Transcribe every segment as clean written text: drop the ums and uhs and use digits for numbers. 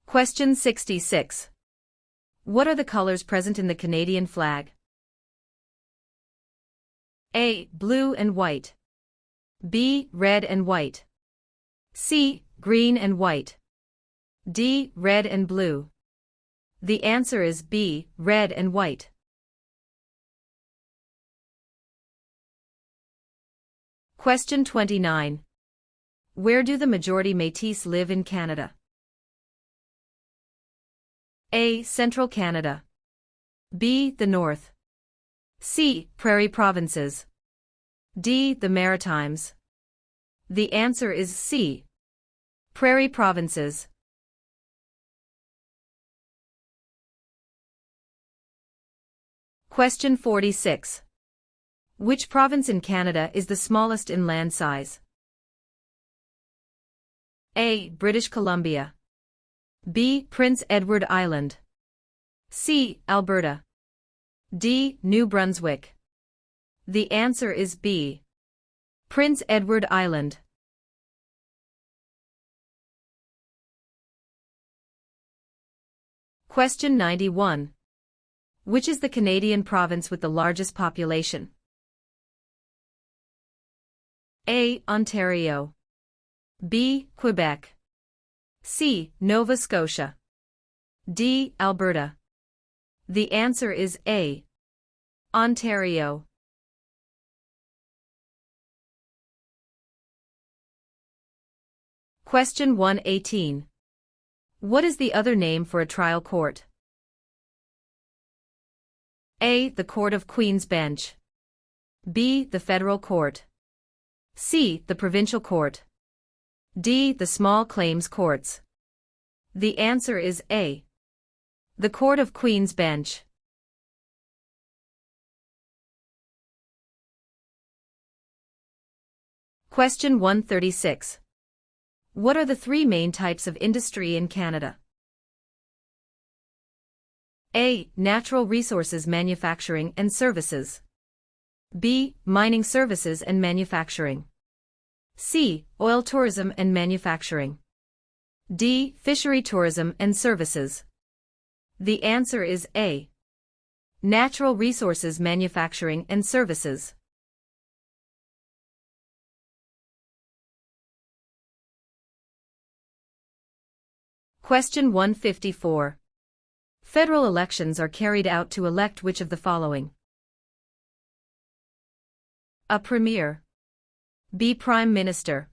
Question 66. What are the colors present in the Canadian flag? A. Blue and white. B. Red and white. C. Green and white. D. Red and blue. The answer is B. Red and white. Question 29. Where do the majority Métis live in Canada? A. Central Canada. B. The North. C. Prairie Provinces. D. The Maritimes. The answer is C. Prairie Provinces. Question 46. Which province in Canada is the smallest in land size? A. British Columbia. B. Prince Edward Island. C. Alberta. D. New Brunswick. The answer is B. Prince Edward Island. Question 91. Which is the Canadian province with the largest population? A. Ontario. B. Quebec. C. Nova Scotia. D. Alberta. The answer is A. Ontario. Question 118. What is the other name for a trial court? A. The Court of Queen's Bench. B. The Federal Court. C. The Provincial Court. D. The Small Claims Courts. The answer is A. The Court of Queen's Bench. Question 136. What are the three main types of industry in Canada? A. Natural resources manufacturing and services. B. Mining services and manufacturing. C. Oil tourism and manufacturing. D. Fishery tourism and services. The answer is A. Natural resources manufacturing and services. Question 154. Federal elections are carried out to elect which of the following? A. Premier. B. Prime Minister.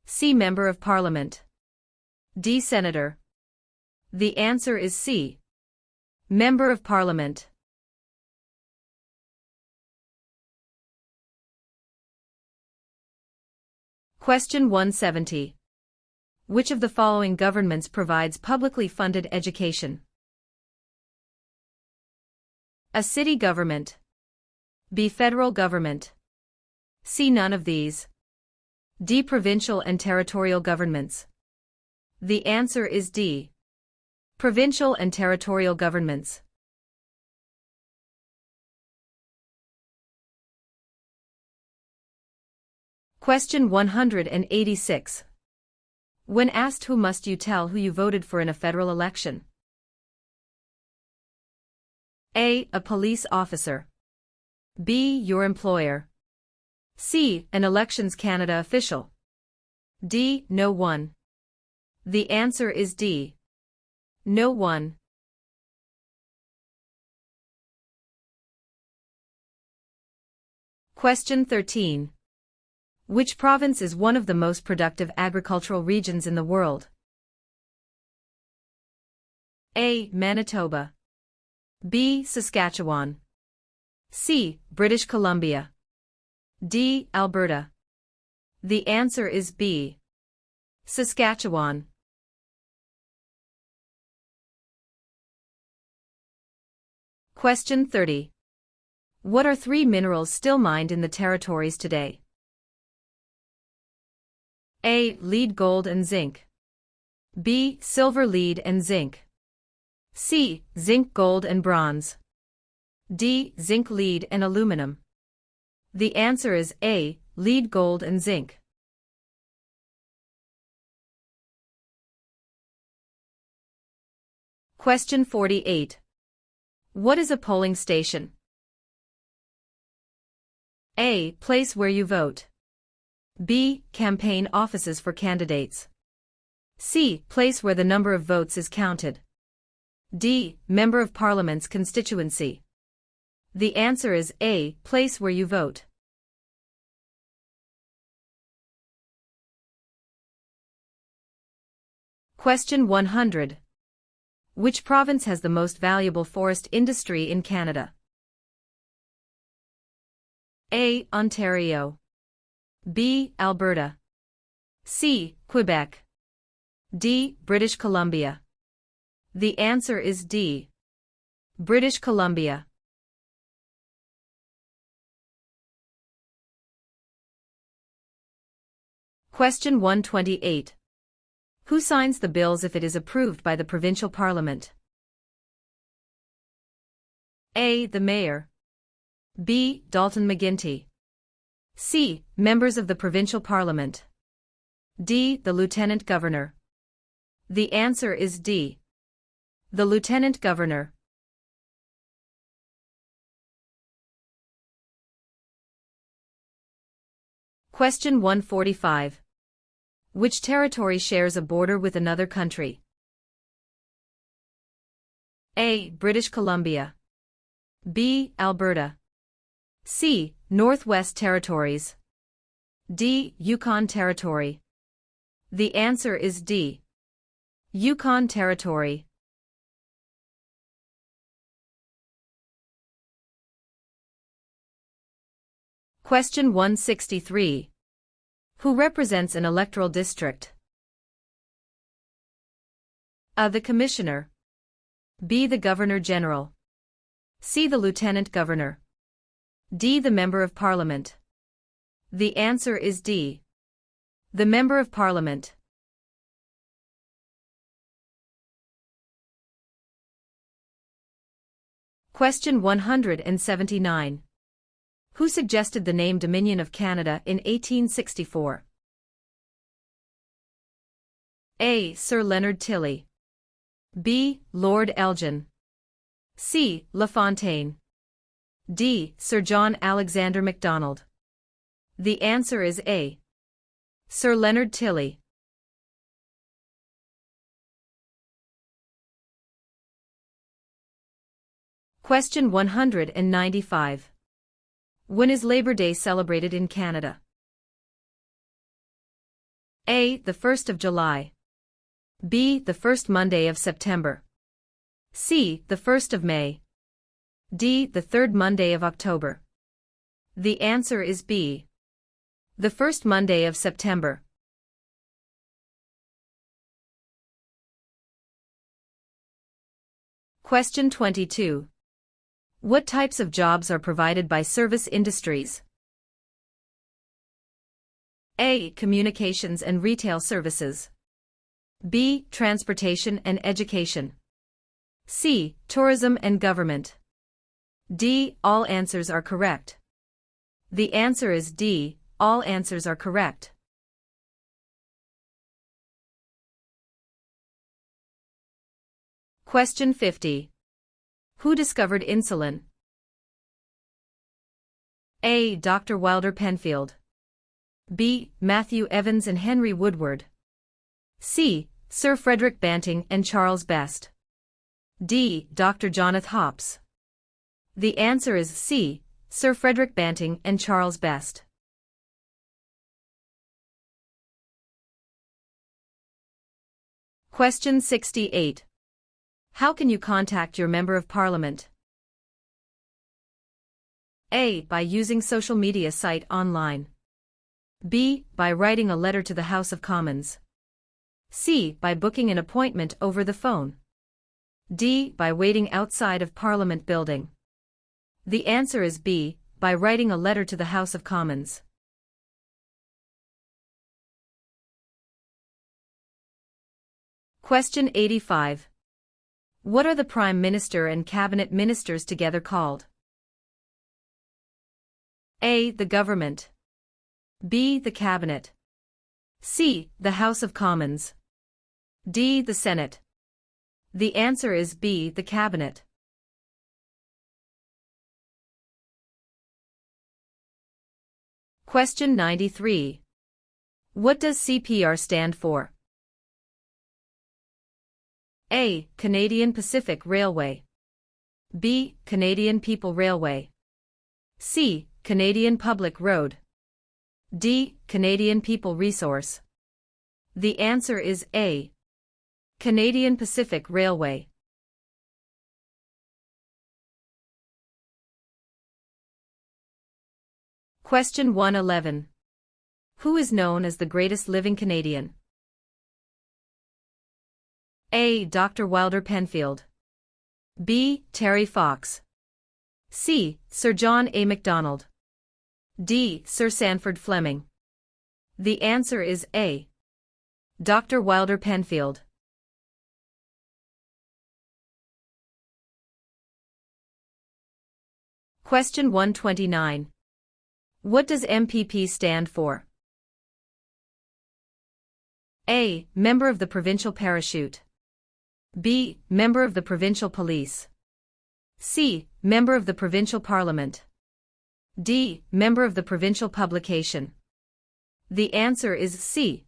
C. Member of Parliament. D. Senator. The answer is C. Member of Parliament. Question 170. Which of the following governments provides publicly funded education? A. City government. B. Federal government. C. None of these. D. Provincial and territorial governments. The answer is D. Provincial and territorial governments. Question 186. When asked who must you tell who you voted for in a federal election? A. A police officer. B. Your employer. C. An Elections Canada official. D. No one. The answer is D. No one. Question 13. Which province is one of the most productive agricultural regions in the world? A. Manitoba. B. Saskatchewan. C. British Columbia. D. Alberta. The answer is B. Saskatchewan. Question 30. What are three minerals still mined in the territories today? A. Lead, gold and zinc. B. Silver, lead and zinc. C. Zinc, gold and bronze. D. Zinc, lead and aluminum. The answer is A. Lead, gold and zinc. Question 48. What is a polling station? A. Place where you vote. B. Campaign offices for candidates. C. Place where the number of votes is counted. D. Member of Parliament's constituency. The answer is A. Place where you vote. Question 100. Which province has the most valuable forest industry in Canada? A. Ontario. B. Alberta. C. Quebec. D. British Columbia. The answer is D. British Columbia. Question 128. Who signs the bills if it is approved by the provincial parliament? A. The mayor. B. Dalton McGuinty. C. Members of the provincial parliament. D. The lieutenant governor. The answer is D. The lieutenant governor. Question 145. Which territory shares a border with another country? A. British Columbia. B. Alberta. C. Northwest Territories. D. Yukon Territory. The answer is D. Yukon Territory. Question 163. Who represents an electoral district? A. The Commissioner. B. The Governor-General. C. The Lieutenant Governor. D. The Member of Parliament. The answer is D. The Member of Parliament. Question 179. Who suggested the name Dominion of Canada in 1864? A. Sir Leonard Tilley. B. Lord Elgin. C. LaFontaine. D. Sir John Alexander Macdonald. The answer is A. Sir Leonard Tilley. Question 195. When is Labor Day celebrated in Canada? A. The 1st of July. B. The first Monday of September. C. The 1st of May. D. The third Monday of October. The answer is B. The first Monday of September. Question 22. What types of jobs are provided by service industries? A. Communications and retail services. B. Transportation and education. C. Tourism and government. D. All answers are correct. The answer is D. All answers are correct. Question 50. Who discovered insulin? A. Dr. Wilder Penfield. B. Matthew Evans and Henry Woodward. C. Sir Frederick Banting and Charles Best. D. Dr. Jonathan Hops. The answer is C. Sir Frederick Banting and Charles Best. Question 68. How can you contact your Member of Parliament? A. By using social media site online. B. By writing a letter to the House of Commons. C. By booking an appointment over the phone. D. By waiting outside of Parliament building. The answer is B. By writing a letter to the House of Commons. Question 85. What are the Prime Minister and Cabinet Ministers together called? A. The Government. B. The Cabinet. C. The House of Commons. D. The Senate. The answer is B, the cabinet. Question 93. What does CPR stand for? A. Canadian Pacific Railway. B. Canadian People Railway. C. Canadian Public Road. D. Canadian People Resource. The answer is A. Canadian Pacific Railway. Question 111. Who is known as the greatest living Canadian? A. Dr. Wilder Penfield. B. Terry Fox. C. Sir John A. Macdonald. D. Sir Sanford Fleming. The answer is A. Dr. Wilder Penfield. Question 129. What does MPP stand for? A. Member of the Provincial Parachute. B. Member of the Provincial Police. C. Member of the Provincial Parliament. D. Member of the Provincial Publication. The answer is C.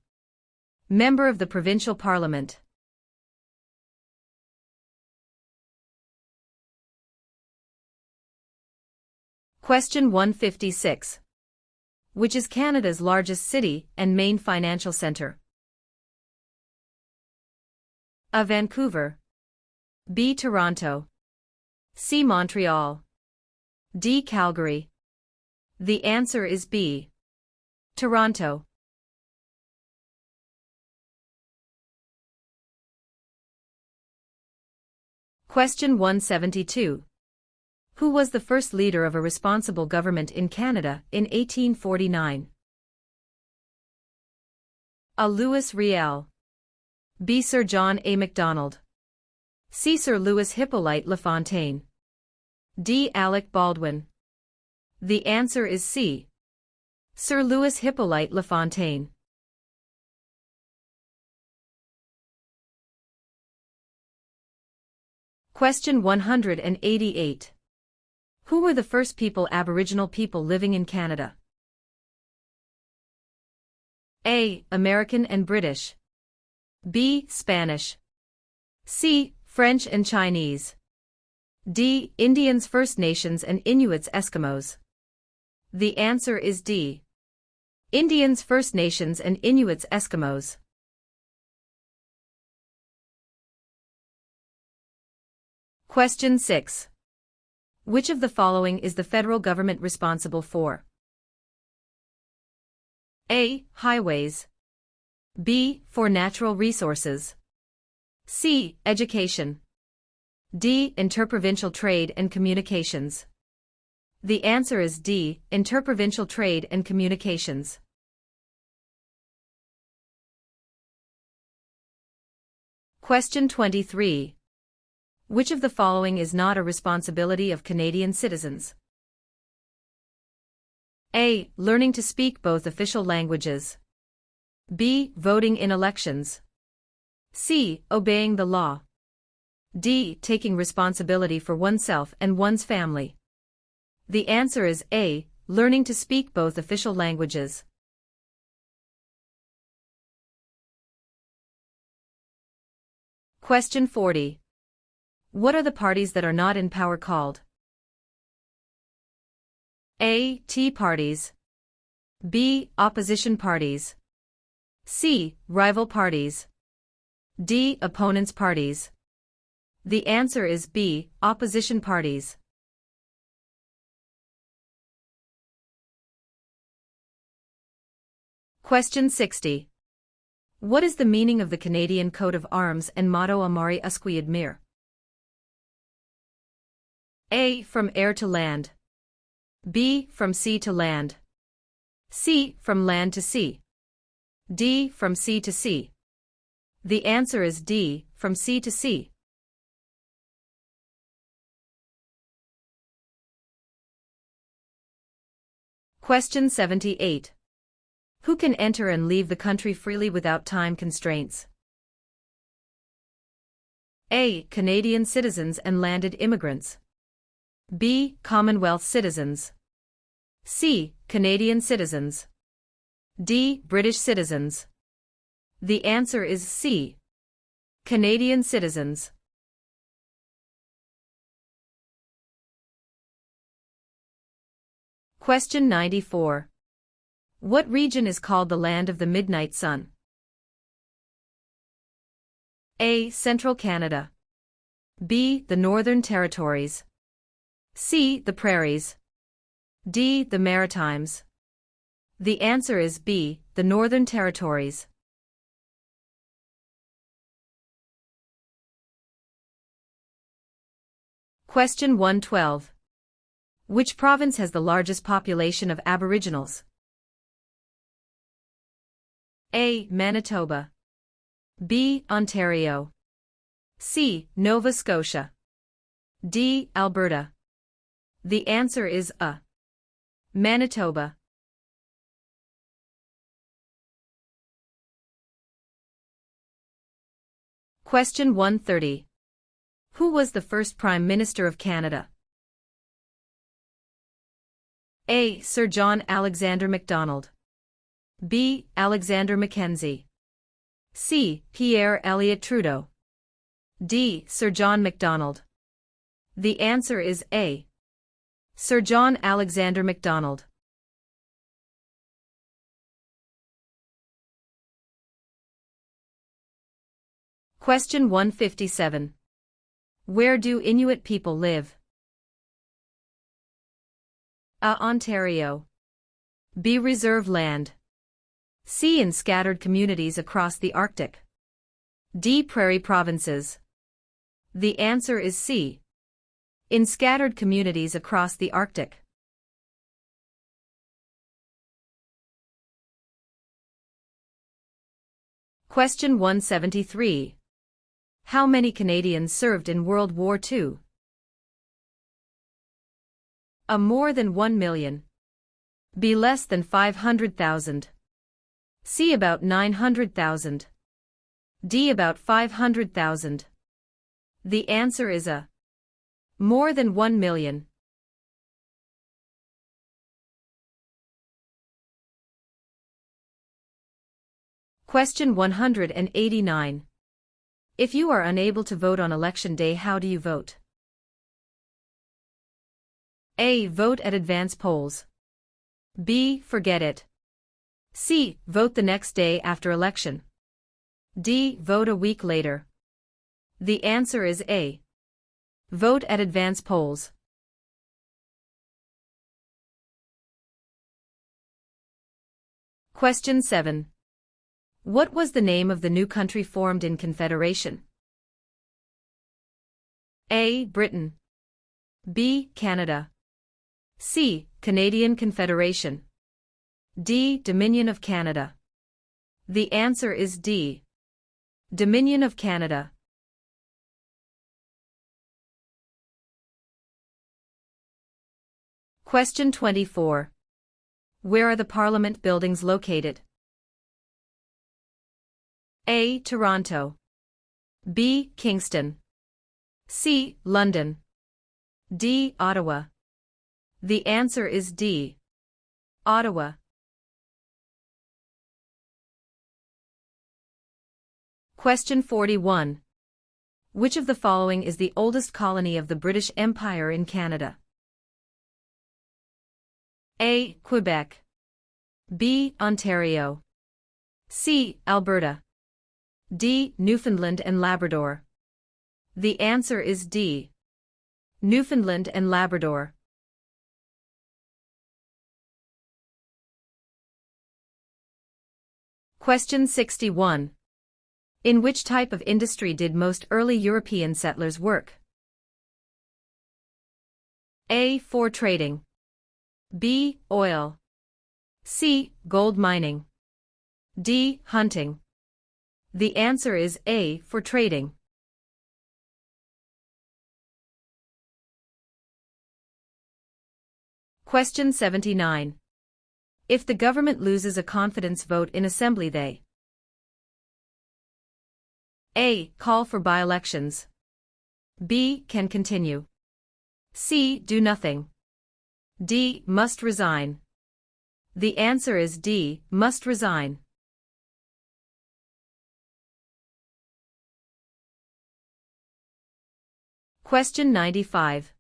Member of the Provincial Parliament. Question 156. Which is Canada's largest city and main financial centre? A. Vancouver. B. Toronto. C. Montreal. D. Calgary. The answer is B. Toronto. Question 172. Who was the first leader of a responsible government in Canada in 1849? A. Louis Riel. B. Sir John A. Macdonald. C. Sir Louis Hippolyte Lafontaine. D. Alec Baldwin. The answer is C. Sir Louis Hippolyte Lafontaine. Question 188. Who were the first Aboriginal people living in Canada? A. American and British. B. Spanish. C. French and Chinese. D. Indians, First Nations and Inuits, Eskimos. The answer is D. Indians, First Nations and Inuits, Eskimos. Question 6. Which of the following is the federal government responsible for? A. Highways. B. For natural resources. C. Education. D. Interprovincial trade and communications. The answer is D. Interprovincial trade and communications. Question 23. Which of the following is not a responsibility of Canadian citizens? A. Learning to speak both official languages. B. Voting in elections. C. Obeying the law. D. Taking responsibility for oneself and one's family. The answer is A. Learning to speak both official languages. Question 40. What are the parties that are not in power called? A. Tea parties. B. Opposition parties. C. Rival parties. D. Opponents parties. The answer is B. Opposition parties. Question 60. What is the meaning of the Canadian coat of arms and motto Amari Usque Admire? A. From air to land. B. From sea to land. C. From land to sea. D. From sea to sea. The answer is D. From sea to sea. Question 78. Who can enter and leave the country freely without time constraints? A. Canadian citizens and landed immigrants. B. Commonwealth citizens. C. Canadian citizens. D. British citizens. The answer is C. Canadian citizens. Question 94. What region is called the land of the midnight sun? A. Central Canada. B. The Northern Territories. C. The Prairies. D. The Maritimes. The answer is B. The Northern Territories. Question 112. Which province has the largest population of Aboriginals? A. Manitoba. B. Ontario. C. Nova Scotia. D. Alberta. The answer is A. Manitoba. Question 130. Who was the first Prime Minister of Canada? A. Sir John Alexander Macdonald. B. Alexander Mackenzie. C. Pierre Elliott Trudeau. D. Sir John Macdonald. The answer is A. Sir John Alexander Macdonald. Question 157. Where do Inuit people live? A. Ontario. B. Reserve land. C. In scattered communities across the Arctic. D. Prairie provinces. The answer is C. In scattered communities across the Arctic. Question 173. How many Canadians served in World War II? A. More than 1 million. B. Less than 500,000. C. About 900,000. D. About 500,000. The answer is A. More than 1 million. Question 189. If you are unable to vote on election day, how do you vote? A. Vote at advance polls. B. Forget it. C. Vote the next day after election. D. Vote a week later. The answer is A. Vote at advance polls. Question 7. What was the name of the new country formed in Confederation? A. Britain. B. Canada. C. Canadian Confederation. D. Dominion of Canada. The answer is D. Dominion of Canada. Question 24. Where are the Parliament buildings located? A. Toronto. B. Kingston. C. London. D. Ottawa. The answer is D. Ottawa. Question 41. Which of the following is the oldest colony of the British Empire in Canada? A. Quebec. B. Ontario. C. Alberta. D. Newfoundland and Labrador. The answer is D. Newfoundland and Labrador. Question 61. In which type of industry did most early European settlers work? A. For trading. B. Oil. C. Gold mining. D. Hunting. The answer is A. For trading. Question 79. If the government loses a confidence vote in Assembly, they A. Call for by-elections. B. Can continue. C. Do nothing. D. Must resign. The answer is D. Must resign. Question 95.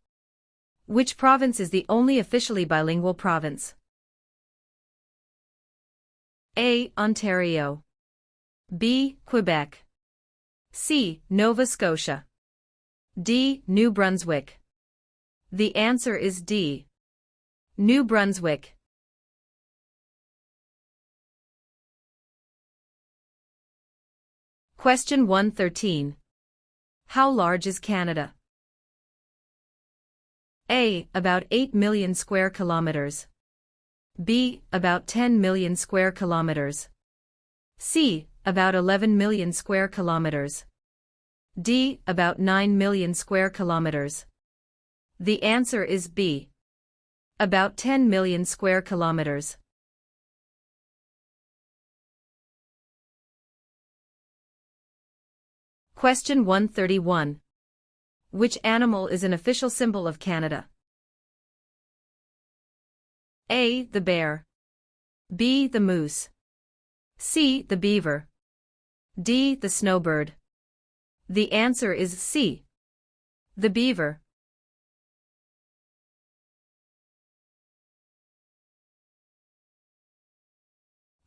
Which province is the only officially bilingual province? A. Ontario. B. Quebec. C. Nova Scotia. D. New Brunswick. The answer is D. New Brunswick. Question 113. How large is Canada? A. About 8 million square kilometers. B. About 10 million square kilometers. C. About 11 million square kilometers. D. About 9 million square kilometers. The answer is B. About 10 million square kilometers. Question 131. Which animal is an official symbol of Canada? A. The bear. B. The moose. C. The beaver. D. The snowbird. The answer is C. The beaver.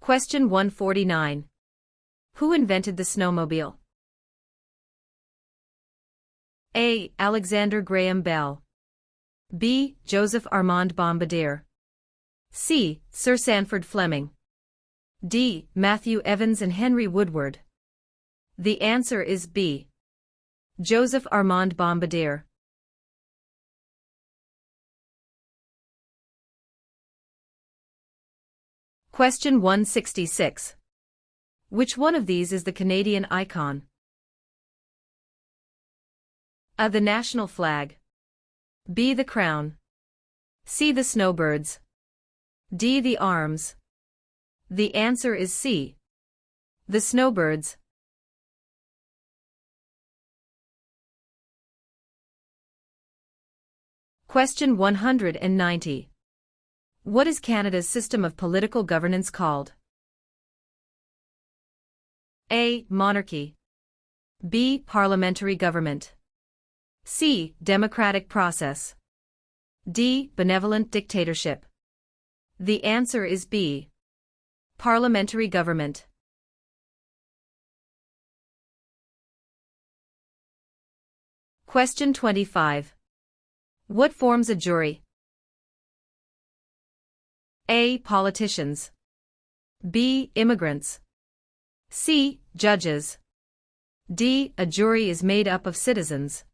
Question 149. Who invented the snowmobile? A. Alexander Graham Bell. B. Joseph Armand Bombardier. C. Sir Sanford Fleming. D. Matthew Evans and Henry Woodward. The answer is B. Joseph Armand Bombardier. Question 166. Which one of these is the Canadian icon? A. The national flag. B. The crown. C. The snowbirds. D. The arms. The answer is C. The snowbirds. Question 190. What is Canada's system of political governance called? A. Monarchy. B. Parliamentary government. C. Democratic process. D. Benevolent dictatorship. The answer is B. Parliamentary government. Question 25. What forms a jury? A. Politicians. B. Immigrants. C. Judges. D. A jury is made up of citizens.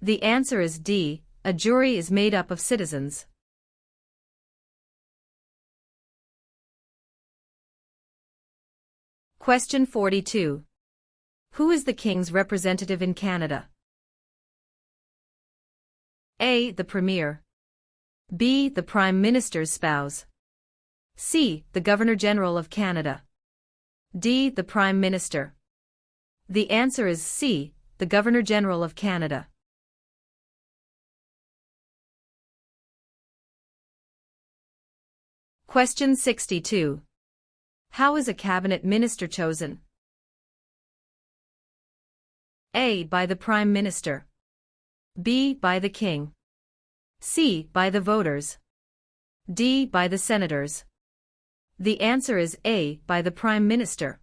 The answer is D. A jury is made up of citizens. Question 42. Who is the King's representative in Canada? A. The Premier. B. The Prime Minister's spouse. C. The Governor-General of Canada. D. The Prime Minister. The answer is C. The Governor-General of Canada. Question 62. How is a cabinet minister chosen? A. By the Prime Minister. B. By the King. C. By the voters. D. By the senators. The answer is A. By the Prime Minister.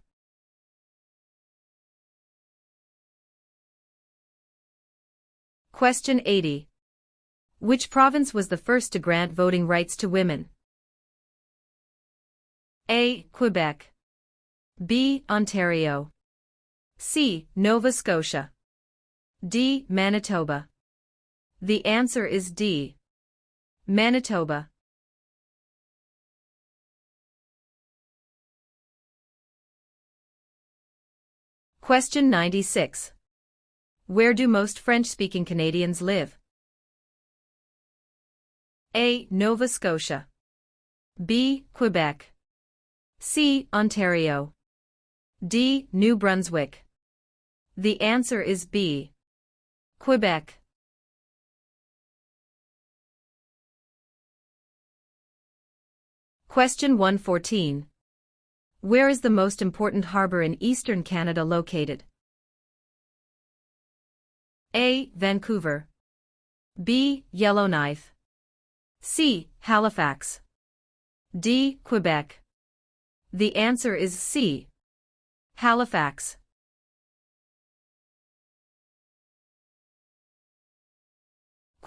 Question 80. Which province was the first to grant voting rights to women? A. Quebec. B. Ontario. C. Nova Scotia. D. Manitoba. The answer is D. Manitoba. Question 96. Where do most French-speaking Canadians live? A. Nova Scotia. B. Quebec. C. Ontario. D. New Brunswick. The answer is B. Quebec. Question 114. Where is the most important harbor in eastern Canada located? A. Vancouver. B. Yellowknife. C. Halifax. D. Quebec. The answer is C. Halifax.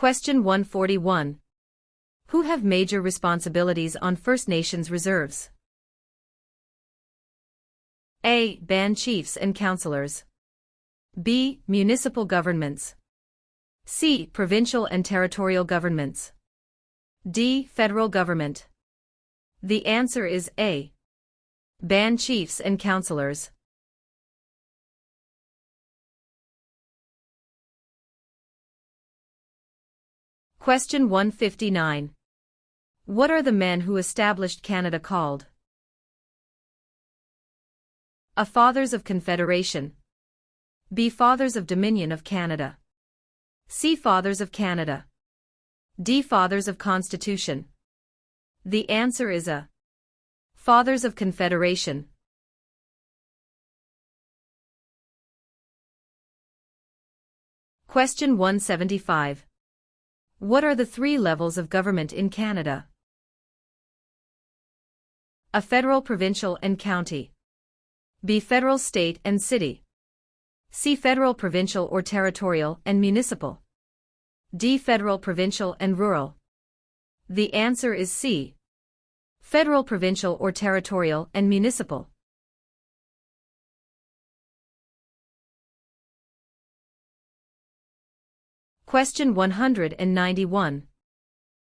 Question 141. Who have major responsibilities on First Nations reserves? A. Band chiefs and councillors. B. Municipal governments. C. Provincial and territorial governments. D. Federal government. The answer is A. Band chiefs and councillors. Question 159. What are the men who established Canada called? A. Fathers of Confederation. B. Fathers of Dominion of Canada. C. Fathers of Canada. D. Fathers of Constitution. The answer is A. Fathers of Confederation. Question 175. What are the three levels of government in Canada? A. Federal, provincial, and county. B. Federal, state, and city. C. Federal, provincial or territorial, and municipal. D. Federal, provincial, and rural. The answer is C. Federal, provincial, or territorial, and municipal. Question 191.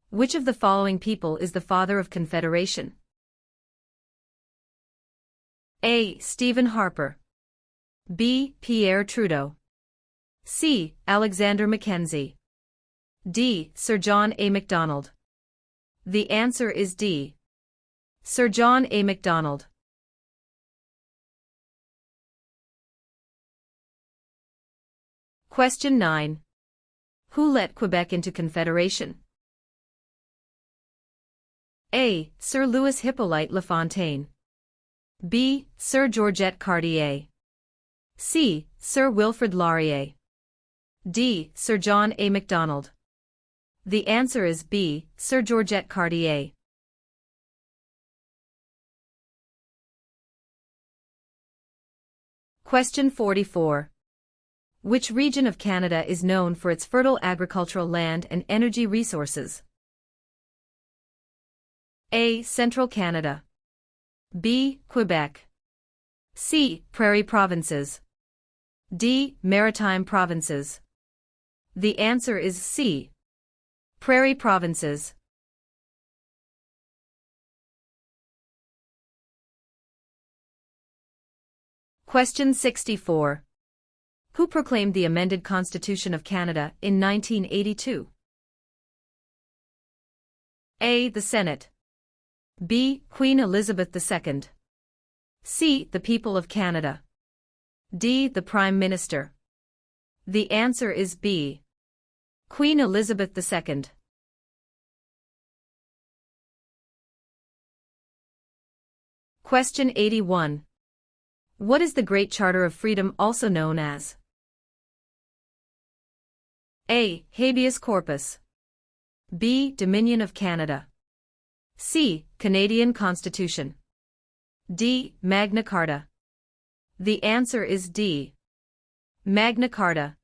Which of the following people is the father of Confederation? A. Stephen Harper. B. Pierre Trudeau. C. Alexander Mackenzie. D. Sir John A. Macdonald. The answer is D. Sir John A. Macdonald. Question 9. Who let Quebec into Confederation? A. Sir Louis Hippolyte Lafontaine. B. Sir Georgette Cartier. C. Sir Wilfrid Laurier. D. Sir John A. Macdonald. The answer is B. Sir Georgette Cartier. Question 44. Which region of Canada is known for its fertile agricultural land and energy resources? A. Central Canada. B. Quebec. C. Prairie provinces. D. Maritime provinces. The answer is C. Prairie provinces. Question 64. Who proclaimed the amended Constitution of Canada in 1982? A. The Senate. B. Queen Elizabeth II. C. The people of Canada. D. The Prime Minister. The answer is B. Queen Elizabeth II. Question 81. What is the Great Charter of Freedom also known as? A. Habeas corpus. B. Dominion of Canada. C. Canadian Constitution. D. Magna Carta. The answer is D. Magna Carta.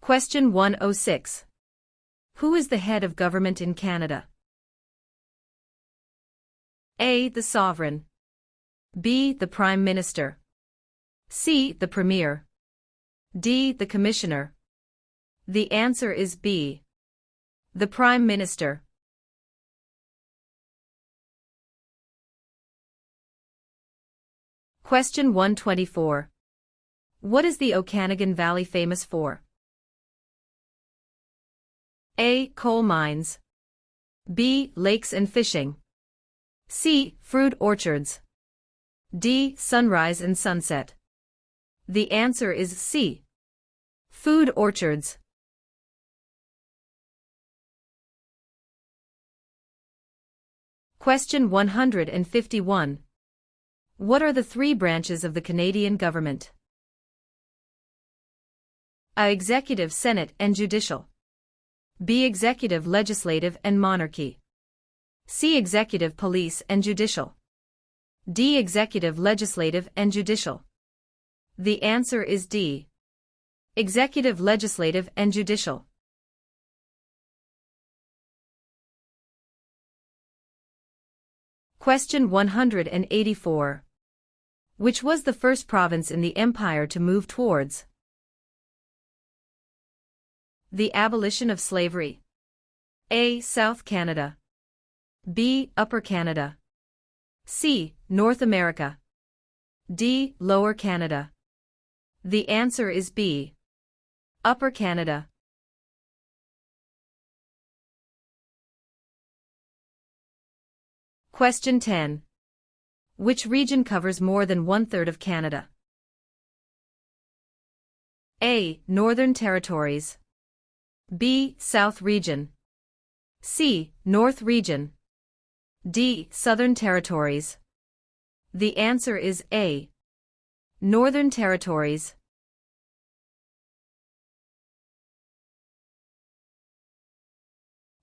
Question 106. Who is the head of government in Canada? A. The Sovereign. B. The Prime Minister. C. The Premier. D. The Commissioner. The answer is B. The Prime Minister. Question 124. What is the Okanagan Valley famous for? A. Coal mines. B. Lakes and fishing. C. Fruit orchards. D. Sunrise and sunset. The answer is C. Food orchards. Question 151. What are the three branches of the Canadian government? A. Executive, Senate, and Judicial. B. Executive, Legislative, and Monarchy. C. Executive, Police, and Judicial. D. Executive, Legislative, and Judicial. The answer is D. Executive, Legislative, and Judicial. Question 184. Which was the first province in the Empire to move towards the abolition of slavery? A. South Canada. B. Upper Canada. C. North America. D. Lower Canada. The answer is B. Upper Canada. Question 10. Which region covers more than one-third of Canada? A. Northern Territories. B. South Region. C. North Region. D. Southern Territories. The answer is A. Northern Territories.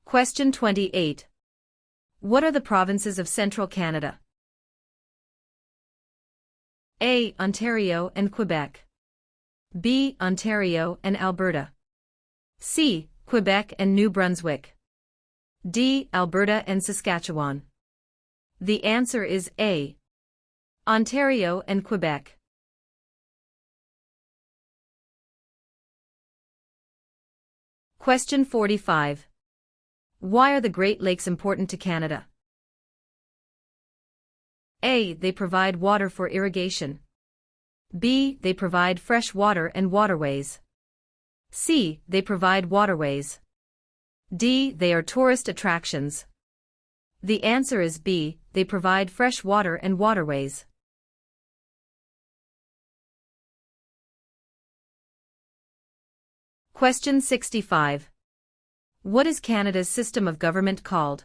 Question 28. What are the provinces of Central Canada? A. Ontario and Quebec. B. Ontario and Alberta. C. Quebec and New Brunswick. D. Alberta and Saskatchewan. The answer is A. Ontario and Quebec. Question 45. Why are the Great Lakes important to Canada? A. They provide water for irrigation. B. They provide fresh water and waterways. C. They provide waterways. D. They are tourist attractions. The answer is B. They provide fresh water and waterways. Question 65. What is Canada's system of government called?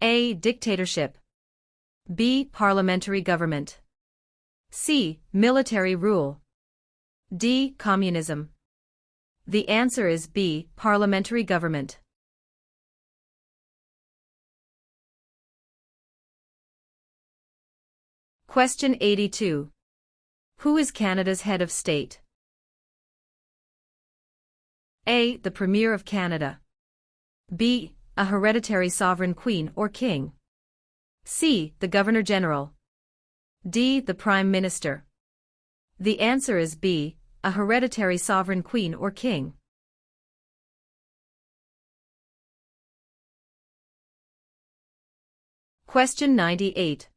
A. Dictatorship. B. Parliamentary government. C. Military rule. D. Communism. The answer is B. Parliamentary government. Question 82. Who is Canada's head of state? A. The Premier of Canada. B. A hereditary sovereign queen or king. C. The Governor-General. D. The Prime Minister. The answer is B. A hereditary sovereign queen or king. Question 98.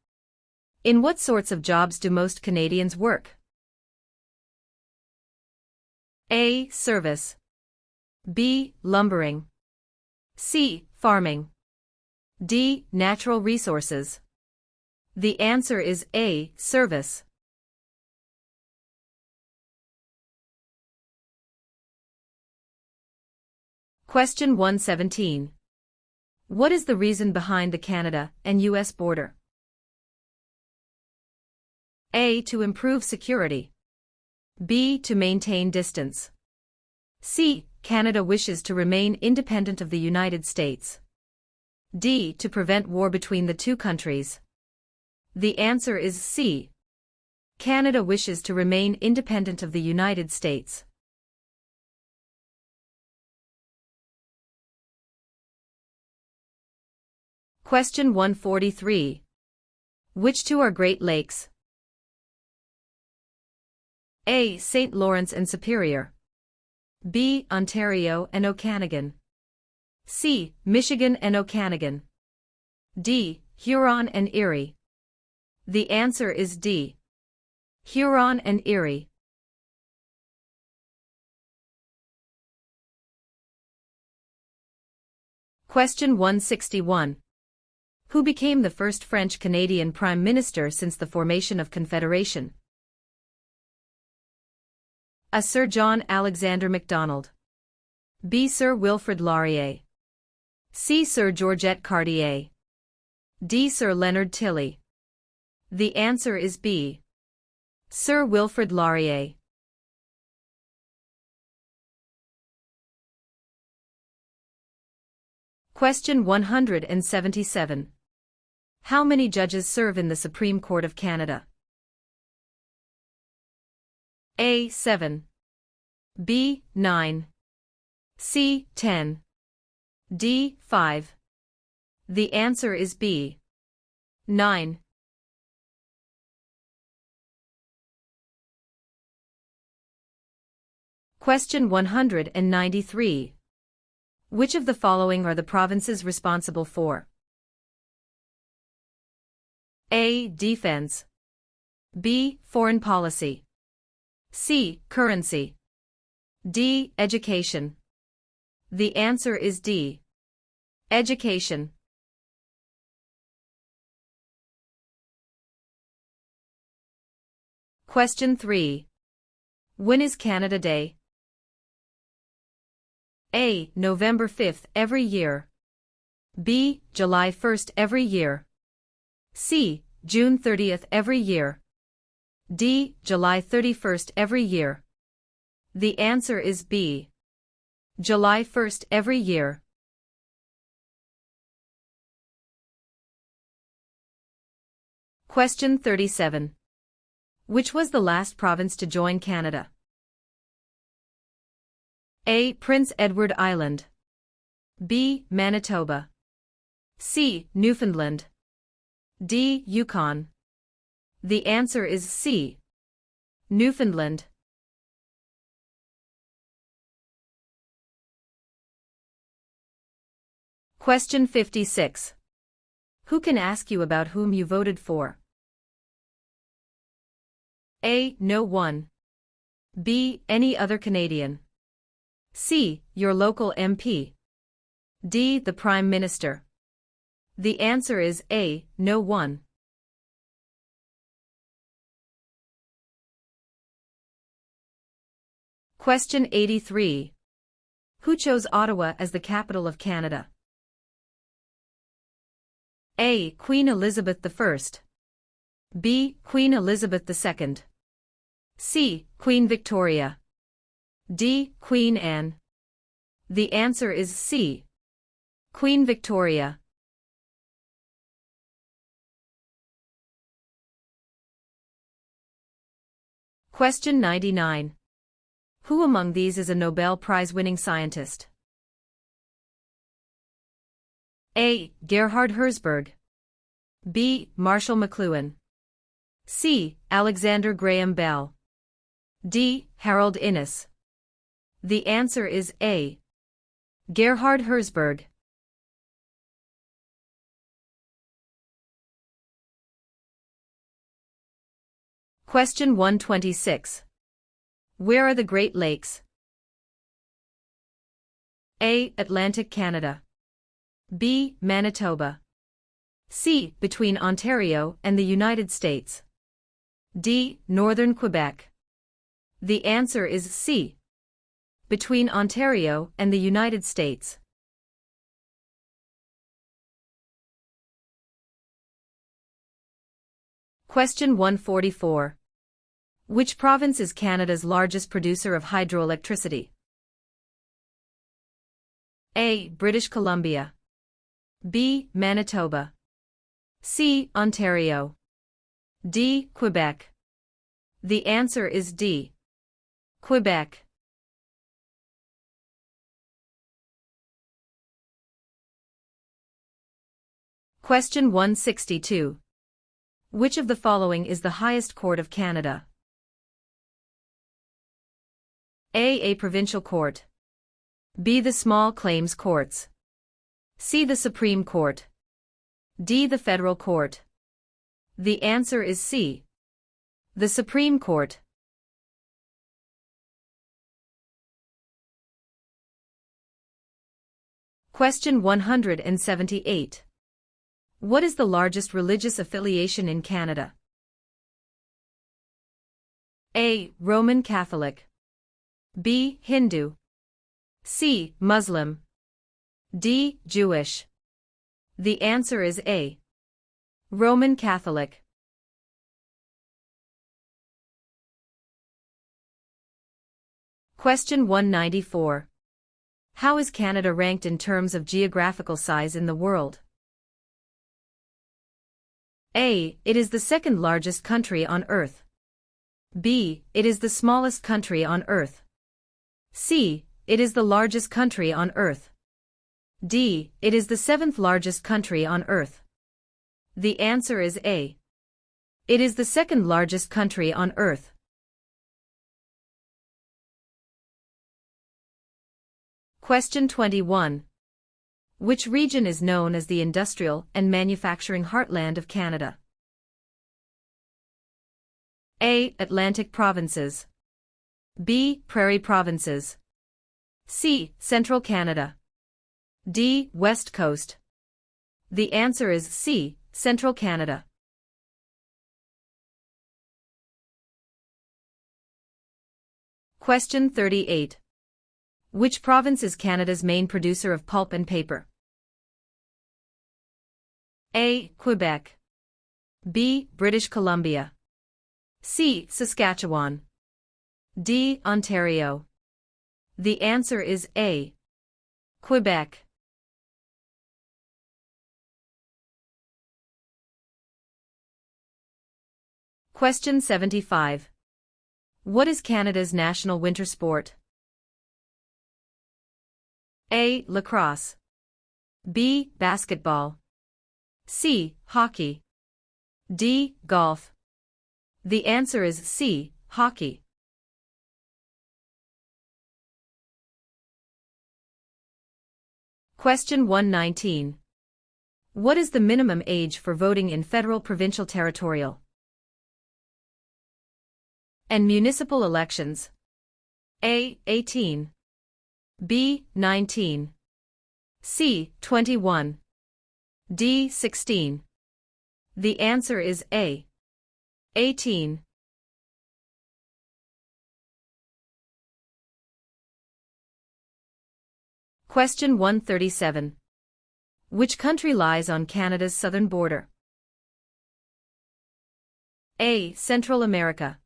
In what sorts of jobs do most Canadians work? A. Service. B. Lumbering. C. Farming. D. Natural resources. The answer is A. Service. Question 117. What is the reason behind the Canada and U.S. border? A. To improve security. B. To maintain distance. C. Canada wishes to remain independent of the United States. D. To prevent war between the two countries. The answer is C. Canada wishes to remain independent of the United States. Question 143. Which two are Great Lakes? A. St. Lawrence and Superior. B. Ontario and Okanagan. C. Michigan and Okanagan. D. Huron and Erie. The answer is D. Huron and Erie. Question 161. Who became the first French-Canadian Prime Minister since the formation of Confederation? A. Sir John Alexander Macdonald. B. Sir Wilfrid Laurier. C. Sir Georgette Cartier. D. Sir Leonard Tilley. The answer is B. Sir Wilfrid Laurier. Question 177. How many judges serve in the Supreme Court of Canada? A. 7. B. 9. C. 10. D. 5. The answer is B. 9. Question 193. Which of the following are the provinces responsible for? A. Defense. B. Foreign policy. C. Currency. D. Education. The answer is D. Education. Question 3. When is Canada Day? A. November 5th every year. B. July 1st every year. C. June 30th every year. D. July 31st every year. The answer is B. July 1st every year. Question 37. Which was the last province to join Canada? A. Prince Edward Island. B. Manitoba. C. Newfoundland. D. Yukon. The answer is C. Newfoundland. Question 56. Who can ask you about whom you voted for? A. No one. B. Any other Canadian. C. Your local MP. D. The Prime Minister. The answer is A. No one. Question 83. Who chose Ottawa as the capital of Canada? A. Queen Elizabeth I. B. Queen Elizabeth II. C. Queen Victoria. D. Queen Anne. The answer is C. Queen Victoria. Question 99. Who among these is a Nobel Prize-winning scientist? A. Gerhard Herzberg. B. Marshall McLuhan. C. Alexander Graham Bell. D. Harold Innis. The answer is A. Gerhard Herzberg. Question 126. Where are the Great Lakes? A. Atlantic Canada. B. Manitoba. C. Between Ontario and the United States. D. Northern Quebec. The answer is C. Between Ontario and the United States. Question 144. Which province is Canada's largest producer of hydroelectricity? A. British Columbia. B. Manitoba. C. Ontario. D. Quebec. The answer is D. Quebec. Question 162. Which of the following is the highest court of Canada? A. Provincial Court. B. The Small Claims Courts. C. The Supreme Court. D. The Federal Court. The answer is C. The Supreme Court. Question 178. What is the largest religious affiliation in Canada? A. Roman Catholic. B. Hindu. C. Muslim. D. Jewish. The answer is A. Roman Catholic. Question 194. How is Canada ranked in terms of geographical size in the world? A. It is the second largest country on Earth. B. It is the smallest country on Earth. C. It is the largest country on Earth. D. It is the seventh largest country on Earth. The answer is A. It is the second largest country on Earth. Question 21. Which region is known as the industrial and manufacturing heartland of Canada? A. Atlantic provinces. B. Prairie provinces. C. Central Canada. D. West Coast. The answer is C. Central Canada. Question 38. Which province is Canada's main producer of pulp and paper? A. Quebec. B. British Columbia. C. Saskatchewan. D. Ontario. The answer is A. Quebec. Question 75. What is Canada's national winter sport? A. Lacrosse. B. Basketball. C. Hockey. D. Golf. The answer is C. Hockey. Question 119. What is the minimum age for voting in federal, provincial, territorial, and municipal elections? A. 18. B. 19. C. 21. D. 16. The answer is A. 18. Question 137. Which country lies on Canada's southern border? A. Central America.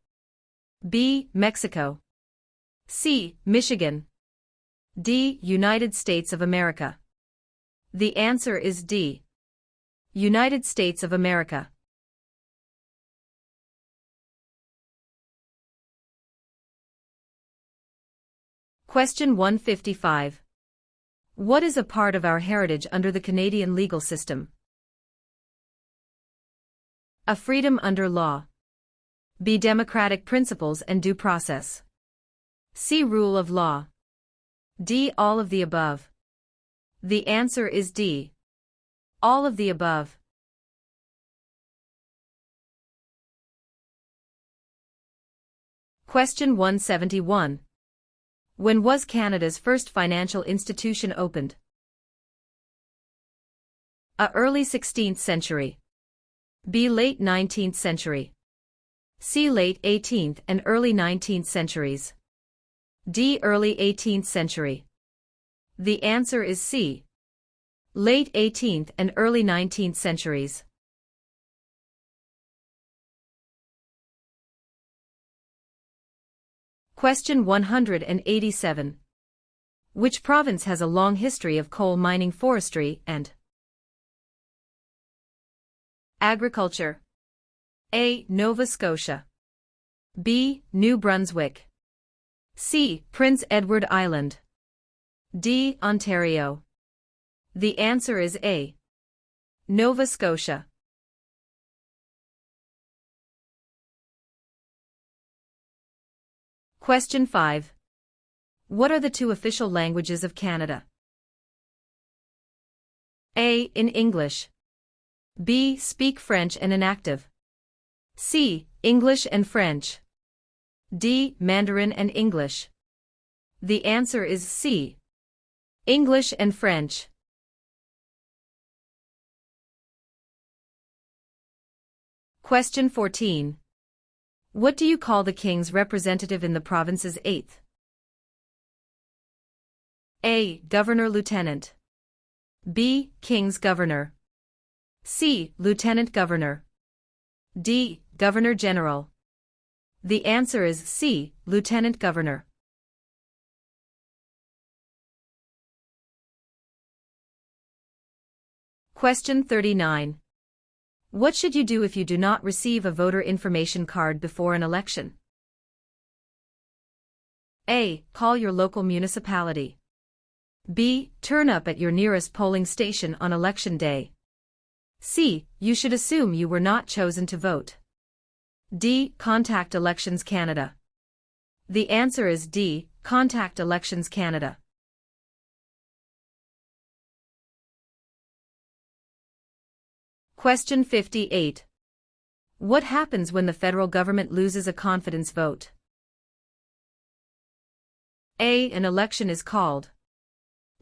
B. Mexico. C. Michigan. D. United States of America. The answer is D. United States of America. Question 155. What is a part of our heritage under the Canadian legal system? A. Freedom under law. B. Democratic principles and due process. C. Rule of law. D. All of the above. The answer is D. All of the above. Question 171. When was Canada's first financial institution opened? A. Early 16th century. B. Late 19th century. C. Late 18th and early 19th centuries. D. Early 18th century. The answer is C. Late 18th and early 19th centuries. Question 187. Which province has a long history of coal mining, forestry, and agriculture? A. Nova Scotia. B. New Brunswick. C. Prince Edward Island. D. Ontario. The answer is A. Nova Scotia. Question 5. What are the two official languages of Canada? A. In English. B. Speak French and inactive. C. English and French. D. Mandarin and English. The answer is C. English and French. Question 14. What do you call the king's representative in the province's 8th? A. Governor-Lieutenant. B. King's Governor. C. Lieutenant Governor. D. Governor-General. The answer is C. Lieutenant Governor. Question 39. What should you do if you do not receive a voter information card before an election? A. Call your local municipality. B. Turn up at your nearest polling station on election day. C. You should assume you were not chosen to vote. D. Contact Elections Canada. The answer is D. Contact Elections Canada. Question 58. What happens when the federal government loses a confidence vote? A. An election is called.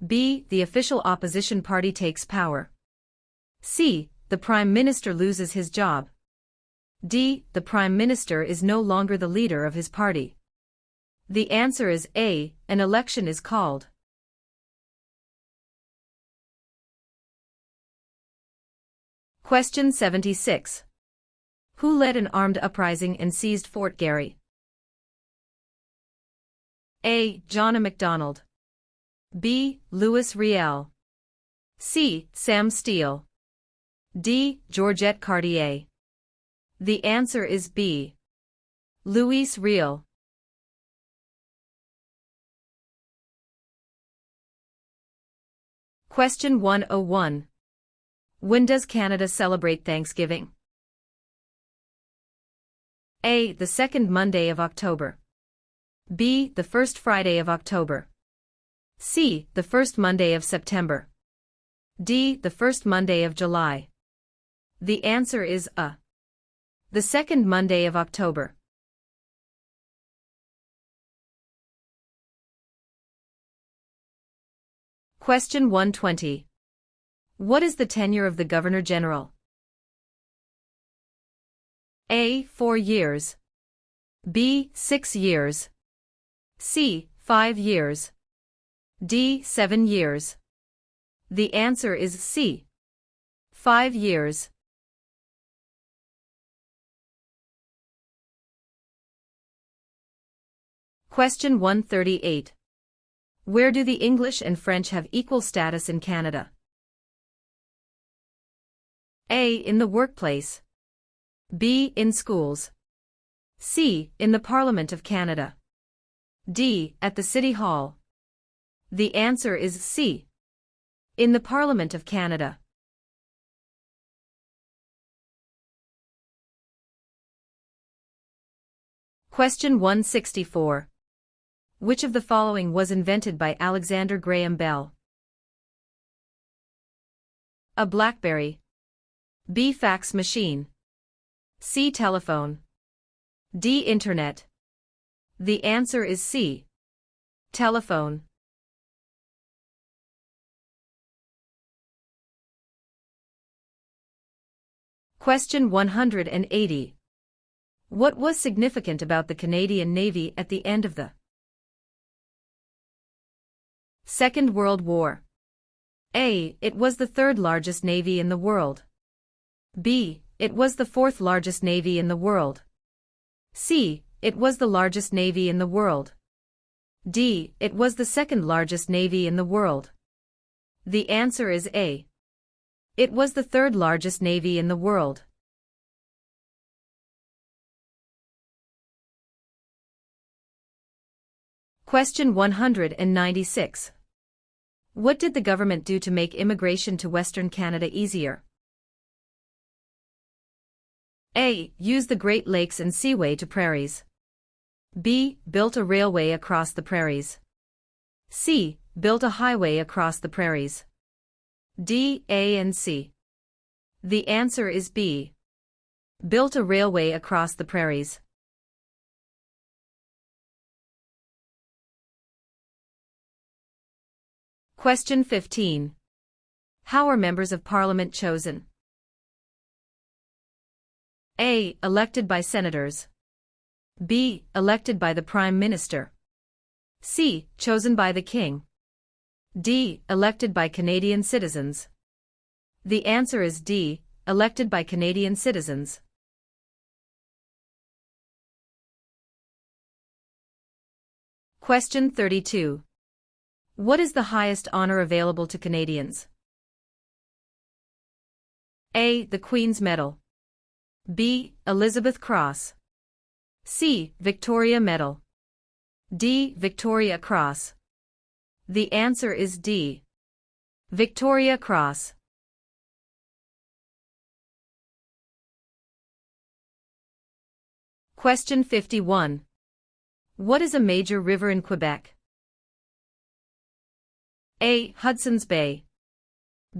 B. The official opposition party takes power. C. The Prime Minister loses his job. D. The Prime Minister is no longer the leader of his party. The answer is A. An election is called. Question 76. Who led an armed uprising and seized Fort Garry? A. John A. Macdonald. B. Louis Riel. C. Sam Steele. D. Georgette Cartier. The answer is B. Louis Riel. Question 101. When does Canada celebrate Thanksgiving? A. The second Monday of October. B. The first Friday of October. C. The first Monday of September. D. The first Monday of July. The answer is A. The second Monday of October. Question 120. What is the tenure of the Governor-General? A. 4 years. B. 6 years. C. 5 years. D. 7 years. The answer is C. 5 years. Question 138. Where do the English and French have equal status in Canada? A. In the workplace. B. In schools. C. In the Parliament of Canada. D. At the City Hall. The answer is C. In the Parliament of Canada. Question 164. Which of the following was invented by Alexander Graham Bell? A. BlackBerry. B. Fax machine. C. Telephone. D. Internet. The answer is C. Telephone. Question 180. What was significant about the Canadian Navy at the end of the Second World War? A. It was the third largest navy in the world. B. It was the fourth largest navy in the world. C. It was the largest navy in the world. D. It was the second largest navy in the world. The answer is A. It was the third largest navy in the world. Question 196. What did the government do to make immigration to Western Canada easier? A. Use the Great Lakes and Seaway to prairies. B. Built a railway across the prairies. C. Built a highway across the prairies. D, A and C. The answer is B. Built a railway across the prairies. Question 15. How are members of Parliament chosen? A. Elected by senators. B. Elected by the Prime Minister. C. Chosen by the King. D. Elected by Canadian citizens. The answer is D. Elected by Canadian citizens. Question 32. What is the highest honor available to Canadians? A. The Queen's Medal. B. Elizabeth Cross. C. Victoria Medal. D. Victoria Cross. The answer is D. Victoria Cross. Question 51. What is a major river in Quebec? A. Hudson's Bay.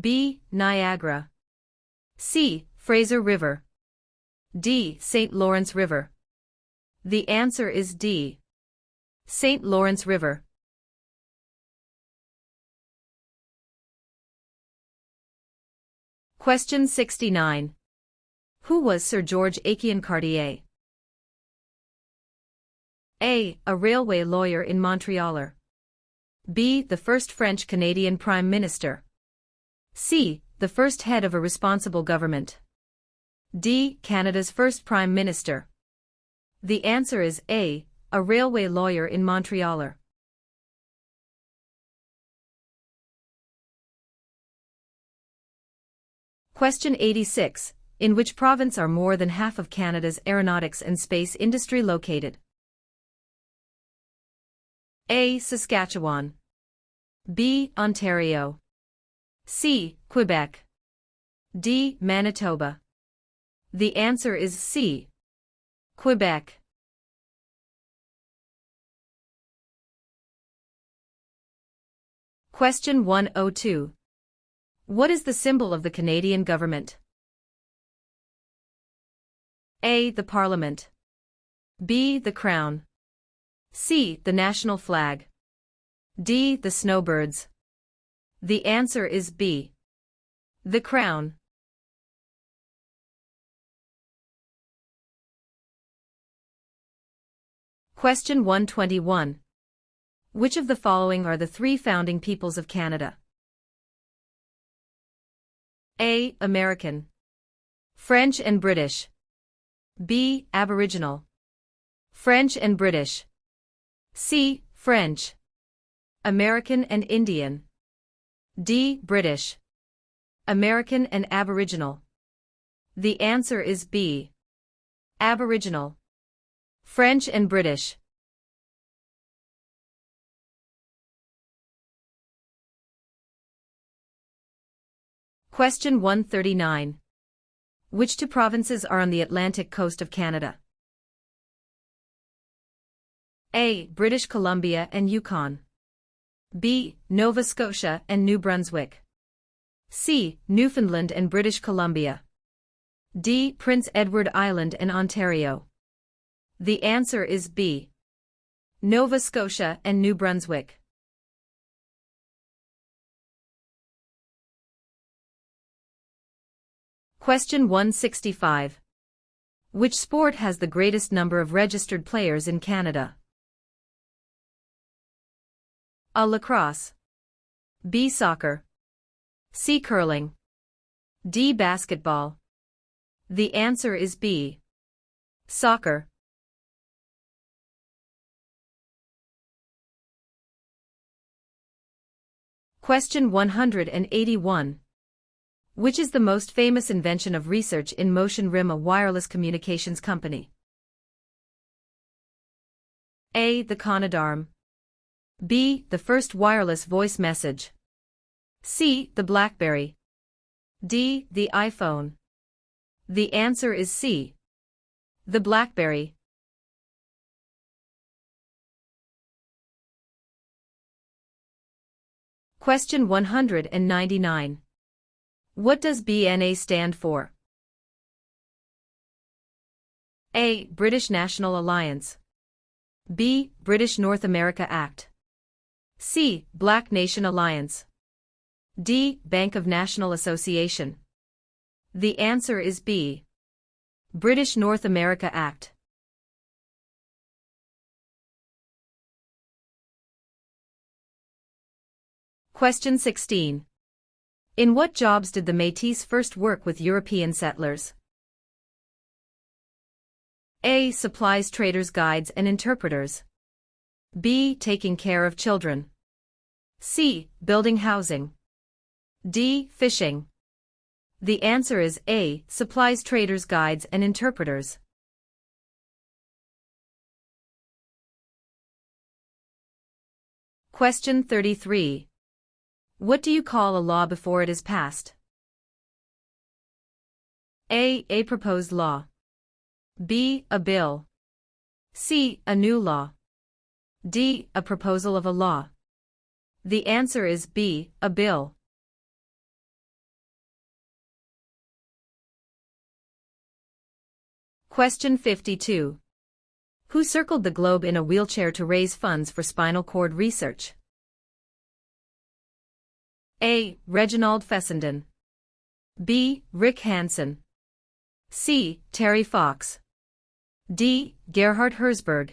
B. Niagara. C. Fraser River. D. St. Lawrence River. The answer is D. St. Lawrence River. Question 69. Who was Sir George Aiken Cartier? A. A railway lawyer in Montreal. B. The first French-Canadian Prime Minister. C. The first head of a responsible government. D. Canada's first Prime Minister. The answer is A. A railway lawyer in Montreal. Question 86. In which province are more than half of Canada's aeronautics and space industry located? A. Saskatchewan. B. Ontario. C. Quebec. D. Manitoba. The answer is C. Quebec. Question 102. What is the symbol of the Canadian government? A. The Parliament. B. The Crown. C. The national flag. D. The snowbirds. The answer is B. The Crown. Question 121. Which of the following are the three founding peoples of Canada? A. American. French and British. B. Aboriginal. French and British. C. French. American and Indian. D. British. American and Aboriginal. The answer is B. Aboriginal. French and British. Question 139. Which two provinces are on the Atlantic coast of Canada? A. British Columbia and Yukon. B. Nova Scotia and New Brunswick. C. Newfoundland and British Columbia. D. Prince Edward Island and Ontario. The answer is B. Nova Scotia and New Brunswick. Question 165. Which sport has the greatest number of registered players in Canada? A. Lacrosse. B. Soccer. C. Curling. D. Basketball. The answer is B. Soccer. Question 181. Which is the most famous invention of research in motion? RIM, a wireless communications company. A. The Conadarm. B. The first wireless voice message. C. The BlackBerry. D. The iPhone. The answer is C. The BlackBerry. Question 199. What does BNA stand for? A. British National Alliance. B. British North America Act. C. Black Nation Alliance. D. Bank of National Association. The answer is B. British North America Act. Question 16. In what jobs did the Métis first work with European settlers? A. Supplies traders, guides and interpreters. B. Taking care of children. C. Building housing. D. Fishing. The answer is A. Supplies traders, guides and interpreters. Question 33. What do you call a law before it is passed? A. A proposed law. B. A bill. C. A new law. D. A proposal of a law. The answer is B. A bill. Question 52. Who circled the globe in a wheelchair to raise funds for spinal cord research? A. Reginald Fessenden. B. Rick Hansen. C. Terry Fox. D. Gerhard Herzberg.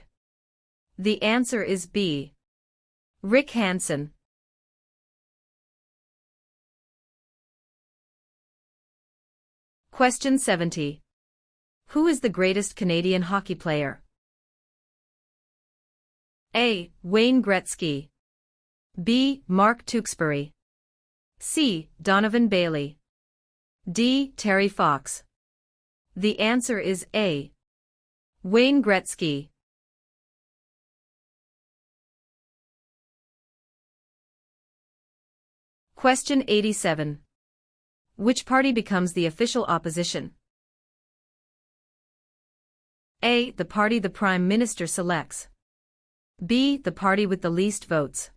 The answer is B. Rick Hansen. Question 70. Who is the greatest Canadian hockey player? A. Wayne Gretzky. B. Mark Tewksbury. C. Donovan Bailey. D. Terry Fox. The answer is A. Wayne Gretzky. Question 87. Which party becomes the official opposition? A. The party the Prime Minister selects. B. The party with the least votes.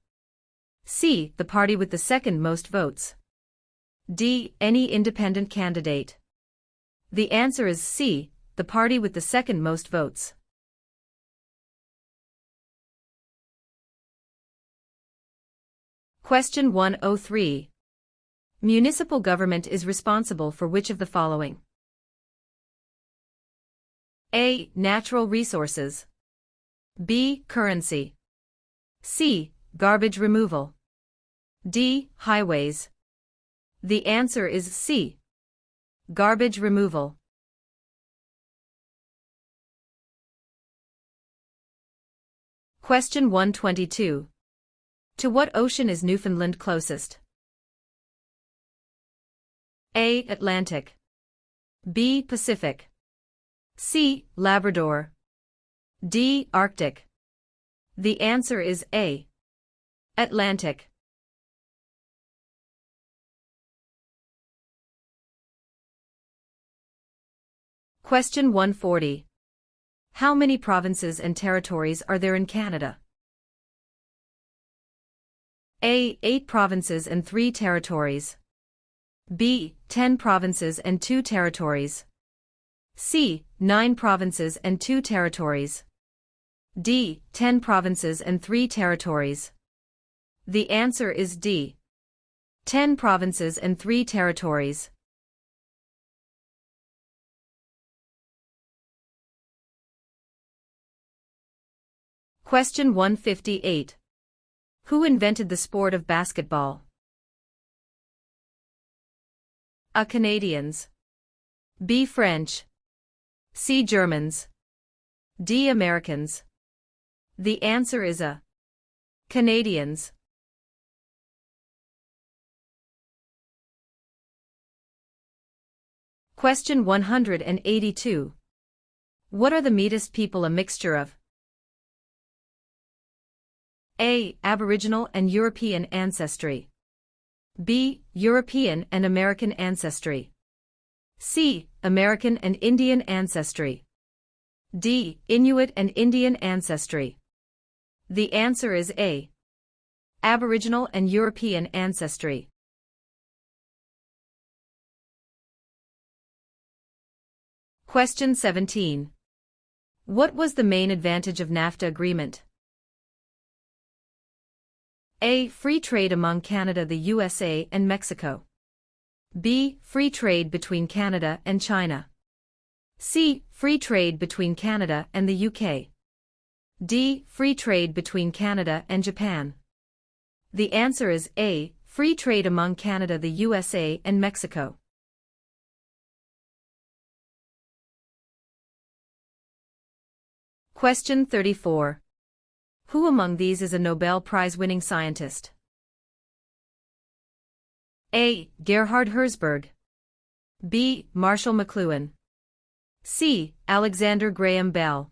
C. The party with the second most votes. D. Any independent candidate. The answer is C. The party with the second most votes. Question 103. Municipal government is responsible for which of the following? A. Natural resources. B. Currency. C. Garbage removal. D. Highways. The answer is C. Garbage removal. Question 122. To what ocean is Newfoundland closest? A. Atlantic. B. Pacific. C. Labrador. D. Arctic. The answer is A. Atlantic. Question 140. How many provinces and territories are there in Canada? A. 8 provinces and 3 territories. B. 10 provinces and 2 territories. C. 9 provinces and 2 territories. D. 10 provinces and 3 territories. The answer is D. 10 provinces and 3 territories. Question 158. Who invented the sport of basketball? A. Canadians. B. French. C. Germans. D. Americans. The answer is A. Canadians. Question 182. What are the Métis people a mixture of? A. Aboriginal and European ancestry. B. European and American ancestry. C. American and Indian ancestry. D. Inuit and Indian ancestry. The answer is A. Aboriginal and European ancestry. Question 17. What was the main advantage of NAFTA agreement? A. Free trade among Canada, the USA, and Mexico. B. Free trade between Canada and China. C. Free trade between Canada and the UK. D. Free trade between Canada and Japan. The answer is A. Free trade among Canada, the USA, and Mexico. Question 34. Who among these is a Nobel Prize-winning scientist? A. Gerhard Herzberg. B. Marshall McLuhan. C. Alexander Graham Bell.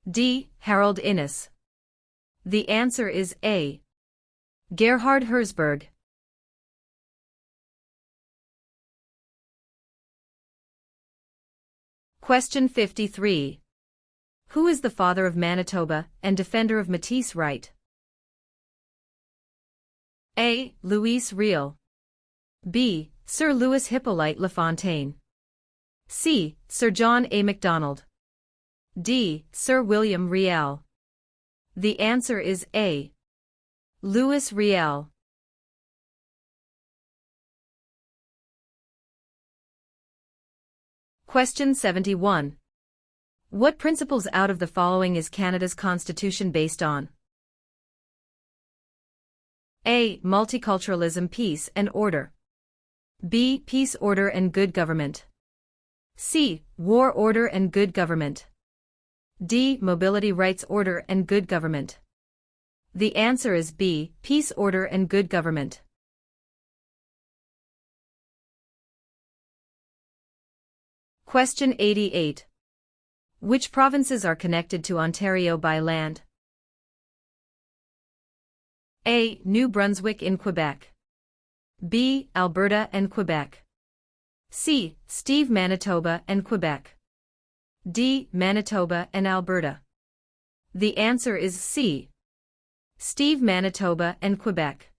D. Harold Innis. The answer is A. Gerhard Herzberg. Question 53. Who is the father of Manitoba and defender of Métis right? A. Louis Riel. B. Sir Louis Hippolyte Lafontaine. C. Sir John A. Macdonald. D. Sir William Riel. The answer is A. Louis Riel. Question 71. What principles out of the following is Canada's constitution based on? A. Multiculturalism, peace and order. B. Peace, order and good government. C. War, order and good government. D. Mobility, rights, order and good government. The answer is B. Peace, order and good government. Question 88. Which provinces are connected to Ontario by land? A. New Brunswick in Quebec. B. Alberta and Quebec. C. Steve, Manitoba and Quebec. D. Manitoba and Alberta. The answer is C. Steve, Manitoba and Quebec.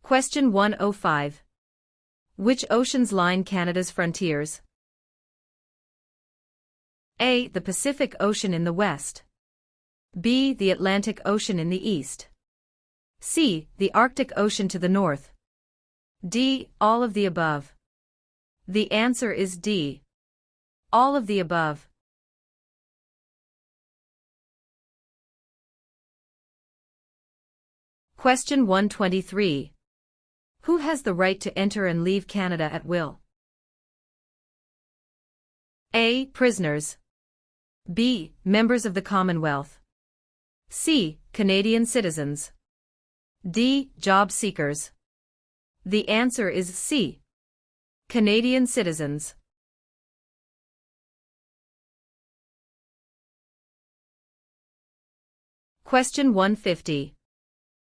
Question 105. Which oceans line Canada's frontiers? A. The Pacific Ocean in the west. B. The Atlantic Ocean in the east. C. The Arctic Ocean to the north. D. All of the above. The answer is D. All of the above. Question 123. Who has the right to enter and leave Canada at will? A. Prisoners. B. Members of the Commonwealth. C. Canadian citizens. D. Job seekers. The answer is C. Canadian citizens. Question 150.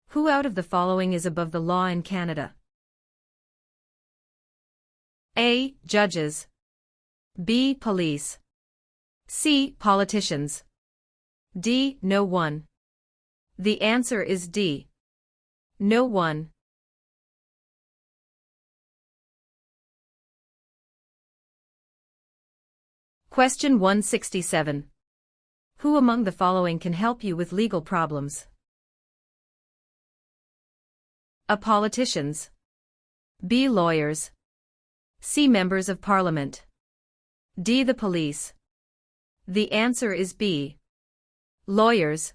Who out of the following is above the law in Canada? A. Judges. B. Police. C. Politicians. D. No one. The answer is D. No one. Question 167. Who among the following can help you with legal problems? A. Politicians. B. Lawyers. C. Members of Parliament. D. The police. The answer is B. Lawyers.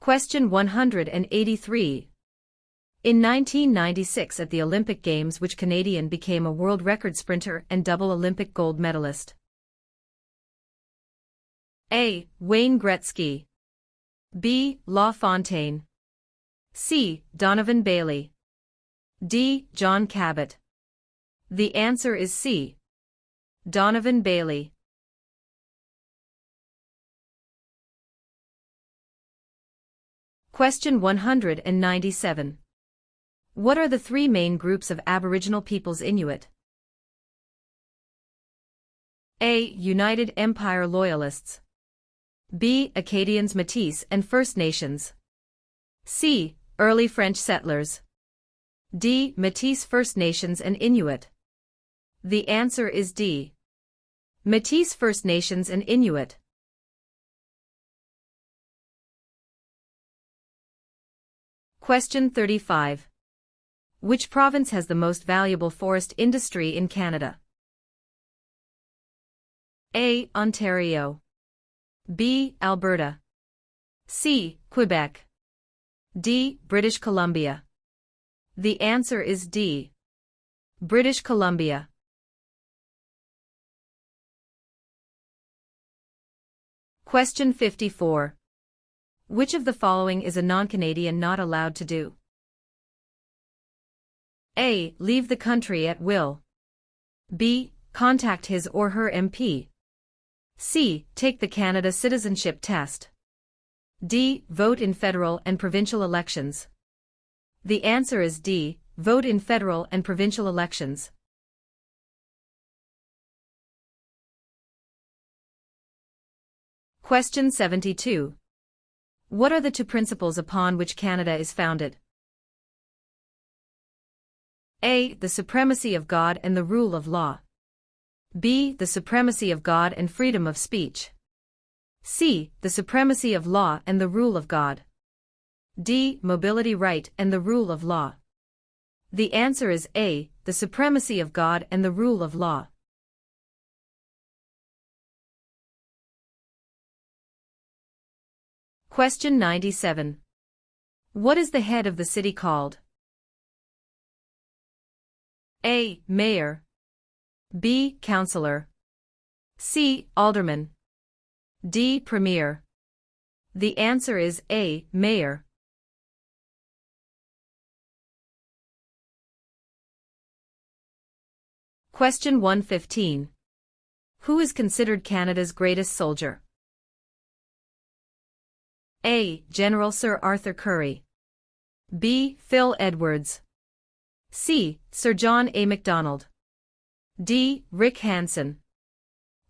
Question 183. In 1996 at the Olympic Games, which Canadian became a world record sprinter and double Olympic gold medalist? A. Wayne Gretzky. B. LaFontaine. C. Donovan Bailey. D. John Cabot. The answer is C. Donovan Bailey. Question 197. What are the three main groups of Aboriginal peoples Inuit? A. United Empire Loyalists. B. Acadians, Métis and First Nations. C. Early French settlers. D. Métis, First Nations and Inuit. The answer is D. Métis, First Nations and Inuit. Question 35. Which province has the most valuable forest industry in Canada? A. Ontario. B. Alberta. C. Quebec. D. British Columbia. The answer is D. British Columbia. Question 54. Which of the following is a non-Canadian not allowed to do? A. Leave the country at will. B. Contact his or her MP. C. Take the Canada Citizenship Test. D. Vote in federal and provincial elections. The answer is D. Vote in federal and provincial elections. Question 72. What are the two principles upon which Canada is founded? A. The supremacy of God and the rule of law. B. The supremacy of God and freedom of speech. C. The supremacy of law and the rule of God. D. Mobility right and the rule of law. The answer is A. The supremacy of God and the rule of law. Question 97. What is the head of the city called? A. Mayor. B. Councillor. C. Alderman. D. Premier. The answer is A. Mayor. Question 115. Who is considered Canada's greatest soldier? A. General Sir Arthur Currie. B. Phil Edwards. C. Sir John A. Macdonald. D. Rick Hansen.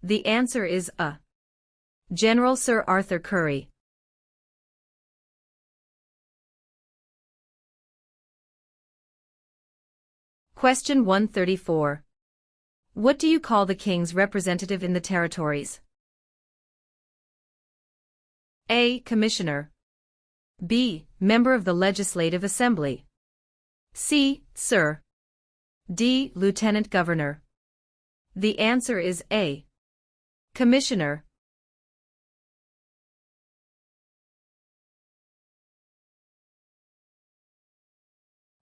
The answer is A. General Sir Arthur Currie. Question 134. What do you call the King's representative in the territories? A. Commissioner. B. Member of the Legislative Assembly. C. Sir. D. Lieutenant Governor. The answer is A. Commissioner.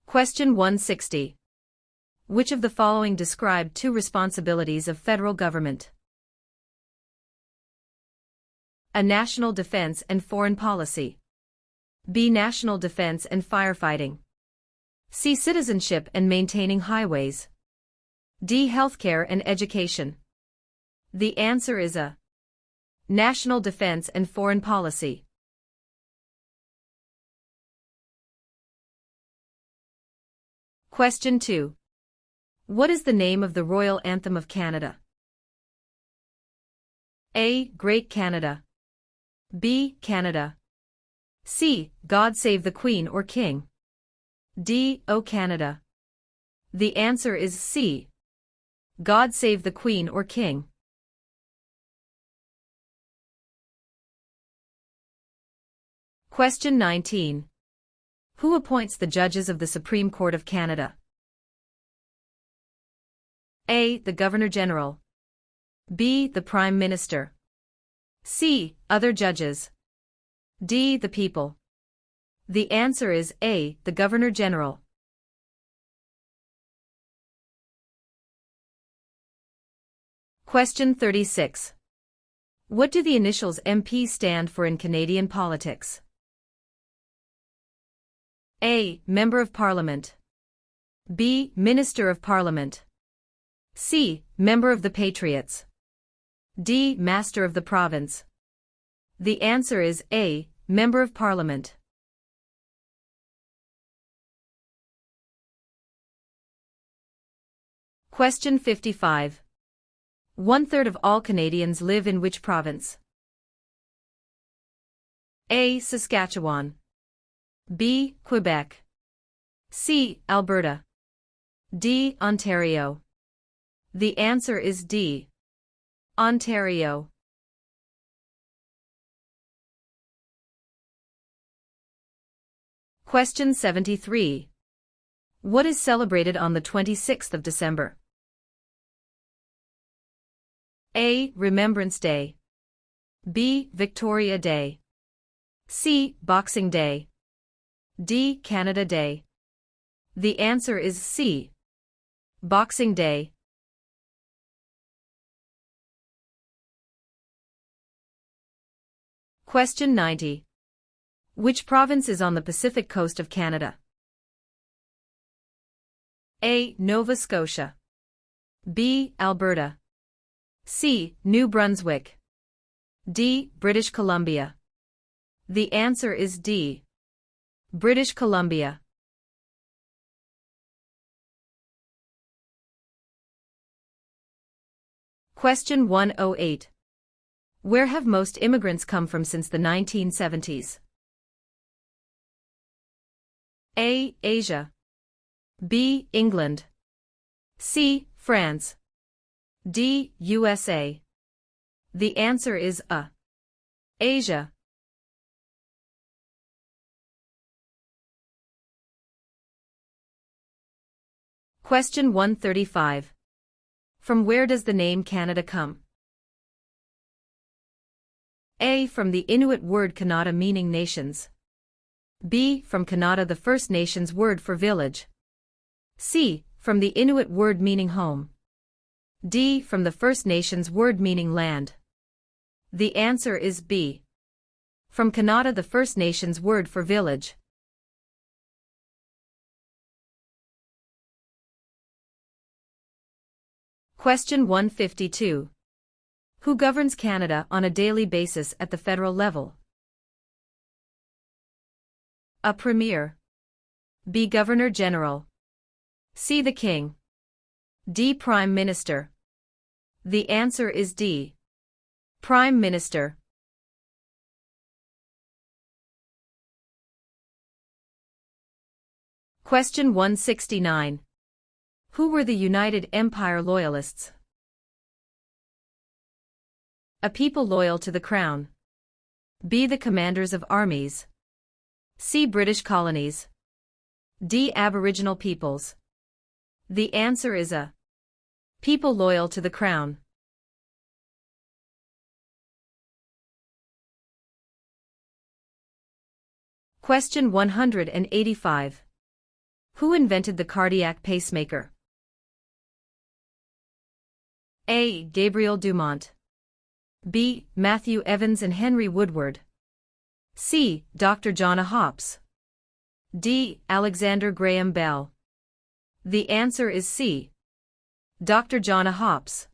Question 160. Which of the following describe two responsibilities of federal government? A. National defense and foreign policy. B. National defense and firefighting. C. Citizenship and maintaining highways. D. Healthcare and education. The answer is A. National defense and foreign policy. Question 2. What is the name of the Royal Anthem of Canada? A. Great Canada. B. Canada. C. God Save the Queen or King. D. O Canada. The answer is C. God Save the Queen or King. Question 19. Who appoints the judges of the Supreme Court of Canada? A. The Governor-General. B. The Prime Minister. C. Other judges. D. The people. The answer is A. The Governor-General. Question 36. What do the initials MP stand for in Canadian politics? A. Member of Parliament. B. Minister of Parliament. C. Member of the Patriots. D. Master of the Province. The answer is A. Member of Parliament. Question 55. 1/3 of all Canadians live in which province? A. Saskatchewan. B. Quebec. C. Alberta. D. Ontario. The answer is D. Ontario. Question 73. What is celebrated on the 26th of December? A. Remembrance Day. B. Victoria Day. C. Boxing Day. D. Canada Day. The answer is C. Boxing Day. Question 90. Which province is on the Pacific coast of Canada? A. Nova Scotia. B. Alberta. C. New Brunswick. D. British Columbia. The answer is D. British Columbia. Question 108. Where have most immigrants come from since the 1970s? A. Asia. B. England. C. France. D. USA. The answer is A. Asia. Question 135. From where does the name Canada come? A. From the Inuit word Kanata meaning nations. B. From Kanata the First Nations word for village. C. From the Inuit word meaning home. D. From the First Nations word meaning land. The answer is B. From Kanata the First Nations word for village. Question 152. Who governs Canada on a daily basis at the federal level? A. Premier. B. Governor General. C. The King. D. Prime Minister. The answer is D. Prime Minister. Question 169. Who were the United Empire Loyalists? A. People loyal to the Crown. B. The commanders of armies. C. British colonies. D. Aboriginal peoples. The answer is A. People loyal to the Crown. Question 185. Who invented the cardiac pacemaker? A. Gabriel Dumont. B. Matthew Evans and Henry Woodward. C. Dr. John Hops. D. Alexander Graham Bell. The answer is C. Dr. John Hops.